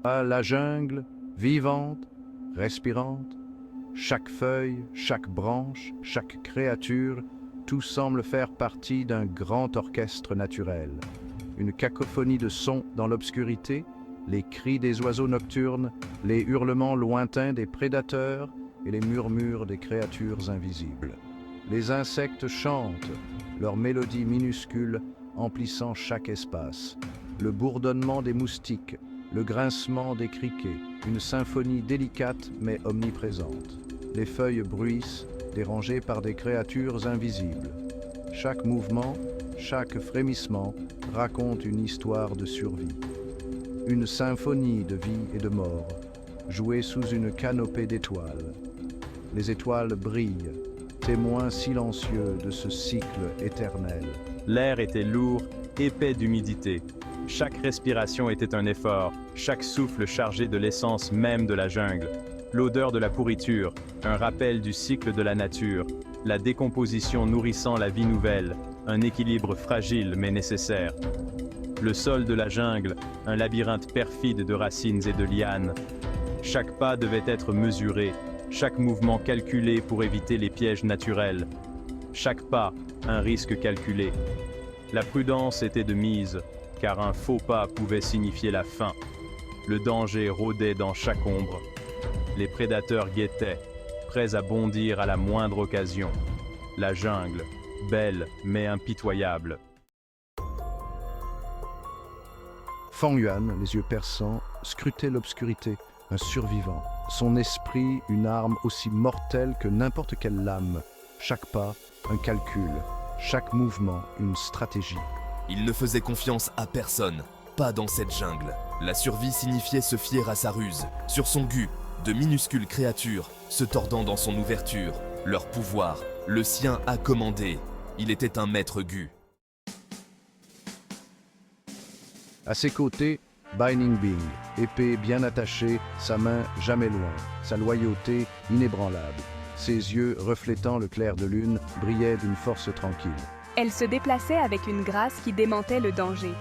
À la jungle, vivante, respirante, chaque feuille, chaque branche, chaque créature, tout semble faire partie d'un grand orchestre naturel. Une cacophonie de sons dans l'obscurité, les cris des oiseaux nocturnes, les hurlements lointains des prédateurs et les murmures des créatures invisibles. Les insectes chantent, leur mélodie minuscule emplissant chaque espace. Le bourdonnement des moustiques, le grincement des criquets, une symphonie délicate mais omniprésente. Les feuilles bruissent, dérangées par des créatures invisibles. Chaque mouvement, chaque frémissement raconte une histoire de survie. Une symphonie de vie et de mort, jouée sous une canopée d'étoiles. Les étoiles brillent, témoins silencieux de ce cycle éternel. L'air était lourd, épais d'humidité. Chaque respiration était un effort, chaque souffle chargé de l'essence même de la jungle. L'odeur de la pourriture, un rappel du cycle de la nature, la décomposition nourrissant la vie nouvelle, un équilibre fragile mais nécessaire. Le sol de la jungle, un labyrinthe perfide de racines et de lianes. Chaque pas devait être mesuré, chaque mouvement calculé pour éviter les pièges naturels. Chaque pas, un risque calculé. La prudence était de mise, car un faux pas pouvait signifier la fin. Le danger rôdait dans chaque ombre. Les prédateurs guettaient, prêts à bondir à la moindre occasion. La jungle, belle mais impitoyable. Fang Yuan, les yeux perçants, scrutait l'obscurité, un survivant. Son esprit, une arme aussi mortelle que n'importe quelle lame. Chaque pas, un calcul. Chaque mouvement, une stratégie. Il ne faisait confiance à personne, pas dans cette jungle. La survie signifiait se fier à sa ruse, sur son gu, de minuscules créatures se tordant dans son ouverture. Leur pouvoir, le sien a commandé. Il était un maître gu. À ses côtés, Bai Ningbing, épée bien attachée, sa main jamais loin, sa loyauté inébranlable. Ses yeux, reflétant le clair de lune, brillaient d'une force tranquille. Elle se déplaçait avec une grâce qui démentait le danger.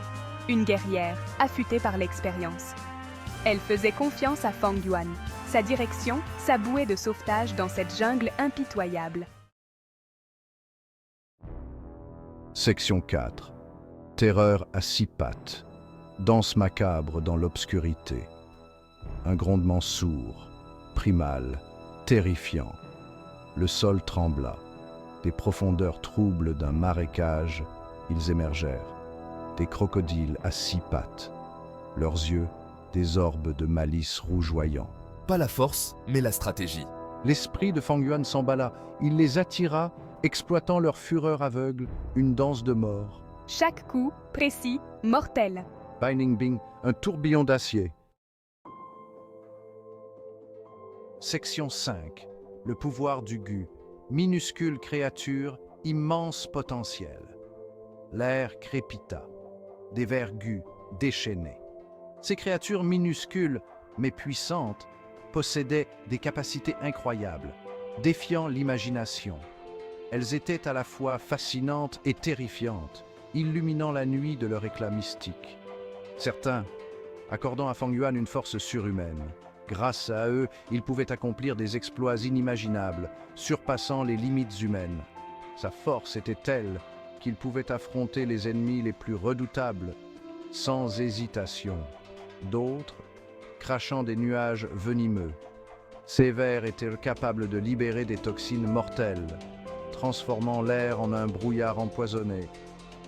Une guerrière, affûtée par l'expérience. Elle faisait confiance à Fang Yuan. Sa direction, sa bouée de sauvetage dans cette jungle impitoyable. Section 4. Terreur à 6 pattes. Danse macabre dans l'obscurité. Un grondement sourd, primal, terrifiant. Le sol trembla. Des profondeurs troubles d'un marécage, ils émergèrent. Des crocodiles à 6 pattes. Leurs yeux, des orbes de malice rougeoyants. Pas la force, mais la stratégie. L'esprit de Fang Yuan s'emballa. Il les attira, exploitant leur fureur aveugle, une danse de mort. Chaque coup, précis, mortel. Bai Ningbing, un tourbillon d'acier. Section 5. Le pouvoir du gu. Minuscule créature, immense potentiel. L'air crépita. Des vers gus, déchaînés. Ces créatures minuscules, mais puissantes, possédaient des capacités incroyables, défiant l'imagination. Elles étaient à la fois fascinantes et terrifiantes, illuminant la nuit de leur éclat mystique. Certains, accordant à Fang Yuan une force surhumaine. Grâce à eux, il pouvait accomplir des exploits inimaginables, surpassant les limites humaines. Sa force était telle qu'il pouvait affronter les ennemis les plus redoutables, sans hésitation. D'autres, crachant des nuages venimeux. Ces vers étaient capables de libérer des toxines mortelles, transformant l'air en un brouillard empoisonné.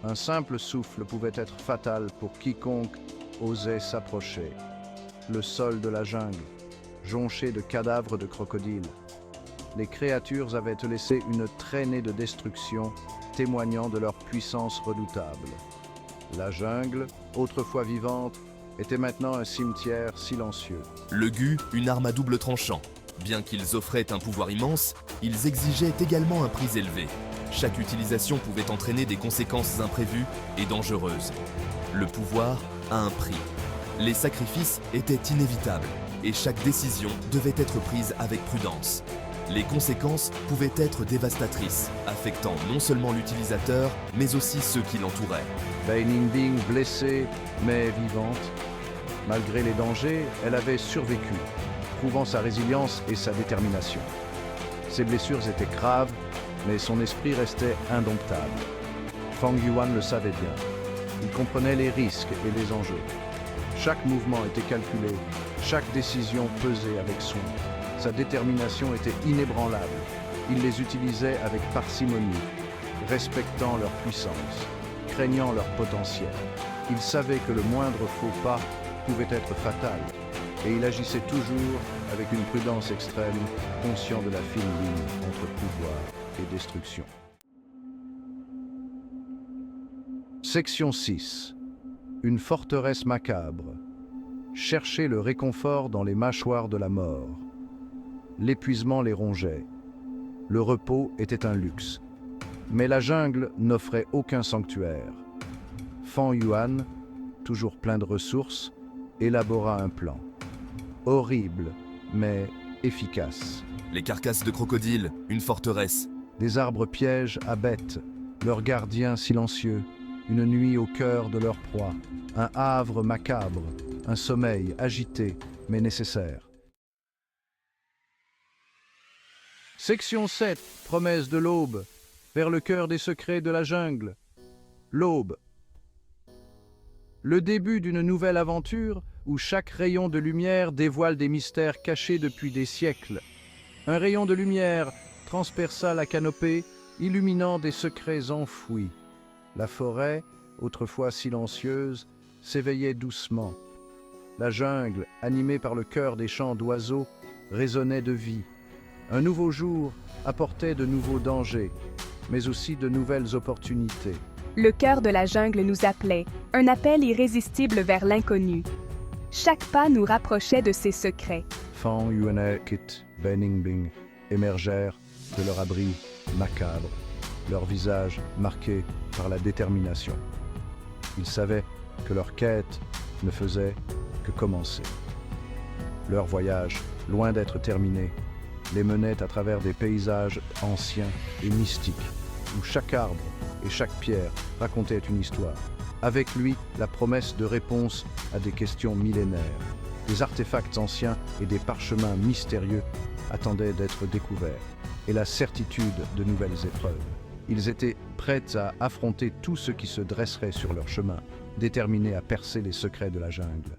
Un simple souffle pouvait être fatal pour quiconque osait s'approcher. Le sol de la jungle, jonché de cadavres de crocodiles. Les créatures avaient laissé une traînée de destruction, témoignant de leur puissance redoutable. La jungle, autrefois vivante, était maintenant un cimetière silencieux. Le gu, une arme à double tranchant. Bien qu'ils offraient un pouvoir immense, ils exigeaient également un prix élevé. Chaque utilisation pouvait entraîner des conséquences imprévues et dangereuses. Le pouvoir a un prix. Les sacrifices étaient inévitables et chaque décision devait être prise avec prudence. Les conséquences pouvaient être dévastatrices, affectant non seulement l'utilisateur, mais aussi ceux qui l'entouraient. Bai Ningbing, blessée mais vivante, Malgré les dangers, elle avait survécu, prouvant sa résilience et sa détermination. Ses blessures étaient graves, mais son esprit restait indomptable. Fang Yuan le savait bien. Il comprenait les risques et les enjeux. Chaque mouvement était calculé, chaque décision pesée avec soin. Sa détermination était inébranlable. Il les utilisait avec parcimonie, respectant leur puissance, craignant leur potentiel. Il savait que le moindre faux pas pouvait être fatal, et il agissait toujours avec une prudence extrême, conscient de la fine ligne entre pouvoir et destruction. Section 6. Une forteresse macabre. Chercher le réconfort dans les mâchoires de la mort. L'épuisement les rongeait. Le repos était un luxe. Mais la jungle n'offrait aucun sanctuaire. Fang Yuan, toujours plein de ressources, élabora un plan. Horrible, mais efficace. Les carcasses de crocodiles, une forteresse. Des arbres pièges à bêtes, leurs gardiens silencieux, une nuit au cœur de leur proie, un havre macabre, un sommeil agité mais nécessaire. Section 7, promesse de l'aube, vers le cœur des secrets de la jungle. L'aube. Le début d'une nouvelle aventure où chaque rayon de lumière dévoile des mystères cachés depuis des siècles. Un rayon de lumière transperça la canopée, illuminant des secrets enfouis. La forêt, autrefois silencieuse, s'éveillait doucement. La jungle, animée par le chœur des chants d'oiseaux, résonnait de vie. Un nouveau jour apportait de nouveaux dangers, mais aussi de nouvelles opportunités. Le cœur de la jungle nous appelait, un appel irrésistible vers l'inconnu. Chaque pas nous rapprochait de ses secrets. Fang Yuan, Kit, Beningbing émergèrent de leur abri macabre, leurs visages marqués par la détermination. Ils savaient que leur quête ne faisait que commencer. Leur voyage, loin d'être terminé, les menait à travers des paysages anciens et mystiques, où chaque arbre et chaque pierre racontait une histoire. Avec lui, la promesse de réponse à des questions millénaires. Des artefacts anciens et des parchemins mystérieux attendaient d'être découverts, et la certitude de nouvelles épreuves. Ils étaient prêts à affronter tout ce qui se dresserait sur leur chemin, déterminés à percer les secrets de la jungle.